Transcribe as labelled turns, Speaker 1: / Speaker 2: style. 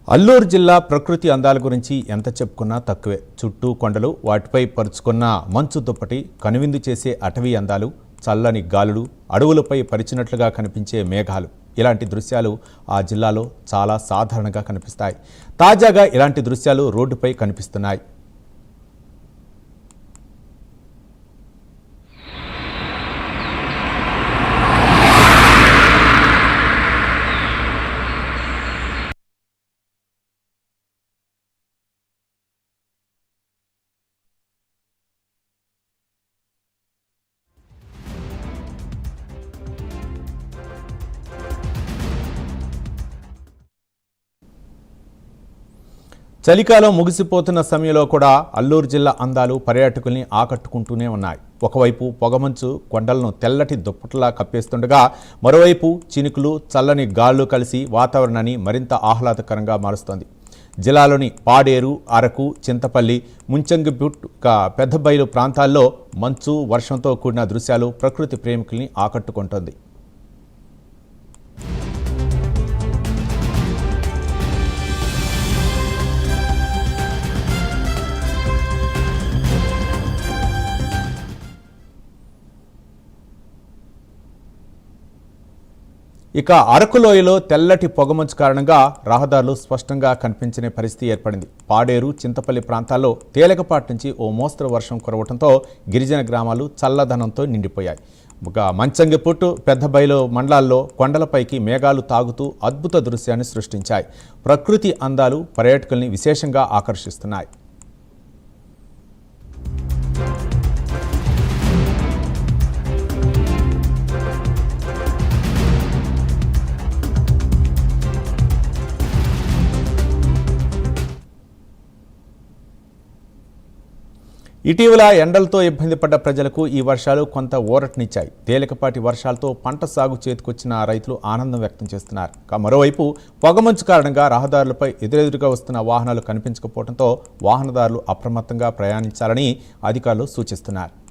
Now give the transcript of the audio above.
Speaker 1: అల్లూరు జిల్లా ప్రకృతి అందాల గురించి ఎంత చెప్పుకున్నా తక్కువే. చుట్టూ కొండలు, వాటిపై పరుచుకున్న మంచు దుప్పటి, కనువిందు చేసే అటవీ అందాలు, చల్లని గాలులు, అడవులపై పరిచినట్లుగా కనిపించే మేఘాలు, ఇలాంటి దృశ్యాలు ఆ జిల్లాలో చాలా సాధారణంగా కనిపిస్తాయి. తాజాగా ఇలాంటి దృశ్యాలు రోడ్డుపై కనిపిస్తున్నాయి. చలికాలం ముగిసిపోతున్న సమయంలో కూడా అల్లూరు జిల్లా అందాలు పర్యాటకుల్ని ఆకట్టుకుంటూనే ఉన్నాయి. ఒకవైపు పొగమంచు కొండలను తెల్లటి దుప్పట్లా కప్పేస్తుండగా, మరోవైపు చినుకులు, చల్లని గాళ్లు కలిసి వాతావరణాన్ని మరింత ఆహ్లాదకరంగా మారుస్తోంది. జిల్లాలోని పాడేరు, అరకు, చింతపల్లి, ముంచంగిపుట్, పెద్దబైలు ప్రాంతాల్లో మంచు, వర్షంతో కూడిన దృశ్యాలు ప్రకృతి ప్రేమికుల్ని ఆకట్టుకుంటోంది. ఇక అరకులోయలో తెల్లటి పొగమంచు కారణంగా రహదారులు స్పష్టంగా కనిపించని పరిస్థితి ఏర్పడింది. పాడేరు, చింతపల్లి ప్రాంతాల్లో తేలికపాటి నుంచి ఓ మోస్తరు వర్షం కురవడంతో గిరిజన గ్రామాలు చల్లదనంతో నిండిపోయాయి. మంచంగిపుట్టు, పెద్దబైలు మండలాల్లో కొండలపైకి మేఘాలు తాగుతూ అద్భుత దృశ్యాన్ని సృష్టించాయి. ప్రకృతి అందాలు పర్యాటకుల్ని విశేషంగా ఆకర్షిస్తున్నాయి. ఇటీవల ఎండలతో ఇబ్బంది పడ్డ ప్రజలకు ఈ వర్షాలు కొంత ఊరటనిచ్చాయి. తేలికపాటి వర్షాలతో పంట సాగు చేతికొచ్చిన రైతులు ఆనందం వ్యక్తం చేస్తున్నారు. మరోవైపు పొగమంచు కారణంగా రహదారులపై ఎదురెదురుగా వస్తున్న వాహనాలు కనిపించకపోవడంతో వాహనదారులు అప్రమత్తంగా ప్రయాణించాలని అధికారులు సూచిస్తున్నారు.